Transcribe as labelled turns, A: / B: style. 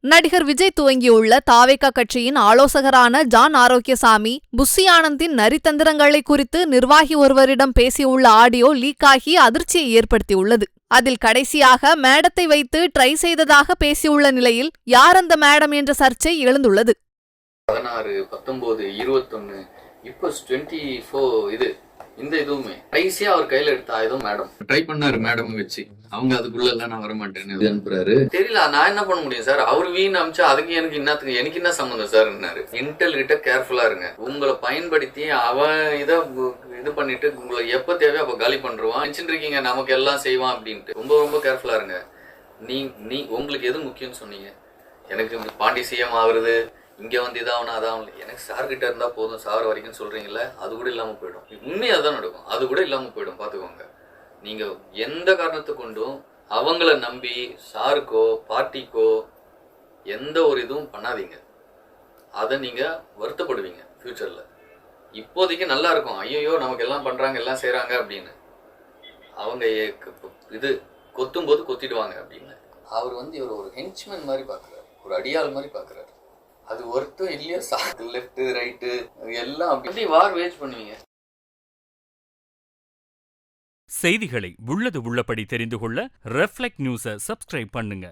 A: நடிகர் விஜய் துவங்கியுள்ள தாவேகா கட்சியின் ஆலோசகரான John Arokiasamy pussy ஆனந்தின் நரித்தந்திரங்களை குறித்து நிர்வாகி ஒருவரிடம் பேசியுள்ள ஆடியோ லீக் ஆகி அதிர்ச்சியை ஏற்படுத்தியுள்ளது. அதில் கடைசியாக மேடத்தை வைத்து ட்ரை செய்ததாக பேசியுள்ள நிலையில் யார் அந்த மேடம் என்ற சர்ச்சை எழுந்துள்ளது.
B: 16, 19, 21 இப்போ 24 இந்த இதுவுமே கடைசியா அவர் கையில எடுத்த ஆயுதம் மேடம் ட்ரை பண்ணாரு. மேடம் வச்சு அவங்க அதுக்குள்ள எல்லாம் நான் வரமாட்டேன்னு அனுப்புறாரு. தெரியல, நான் என்ன பண்ண முடியும் சார்? அவர் வீண் அமிச்சா அதுக்கு எனக்கு என்ன சம்பந்தம் சார்? இன்டெல் கிட்ட கேர்ஃபுல்லா இருங்க. உங்களை பயன்படுத்தி அவன் இது பண்ணிட்டு உங்களை எப்ப தேவையோ அப்ப காலி பண்றான். நினைச்சிட்டு இருக்கீங்க நமக்கு எல்லாம் செய்வான் அப்படின்ட்டு. ரொம்ப ரொம்ப கேர்ஃபுல்லா இருங்க. நீ உங்களுக்கு எது முக்கியம்னு சொன்னீங்க? எனக்கு பாண்டி சிஎம் ஆகுறது, இங்க வந்து இதாகணும் அதாகணும். எனக்கு சார் கிட்ட இருந்தா போதும் சார் வரைக்கும் சொல்றீங்களே, அது கூட இல்லாம போயிடும். உண்மையா தான் நடக்கும், அது கூட இல்லாம போயிடும். பாத்துக்கோங்க. நீங்க எந்த காரணத்தை கொண்டும் அவங்கள நம்பி சாருக்கோ பார்ட்டிக்கோ எந்த ஒரு இதுவும் பண்ணாதீங்க. அதை நீங்க வருத்தப்படுவீங்க ஃபியூச்சர்ல. இப்போதைக்கு நல்லா இருக்கும், ஐயோ நமக்கு எல்லாம் பண்றாங்க எல்லாம் செய்யறாங்க அப்படின்னு. அவங்க இது கொத்தும் போது கொத்திடுவாங்க அப்படின்னு. அவர் இவர் ஒரு ஹென்ச்மேன் மாதிரி பாக்குறாரு, ஒரு அடியாள் மாதிரி பாக்குறாரு. அது ஒருத்தம் இல்லையா சாக்கு லெஃப்ட் ரைட்டு எல்லாம் அப்படி வார் வேஜ் பண்ணுவீங்க.
C: செய்திகளை உள்ளது உள்ளபடி தெரிந்து கொள்ள ரெஃப்ளெக்ட் நியூஸை சப்ஸ்கிரைப் பண்ணுங்க.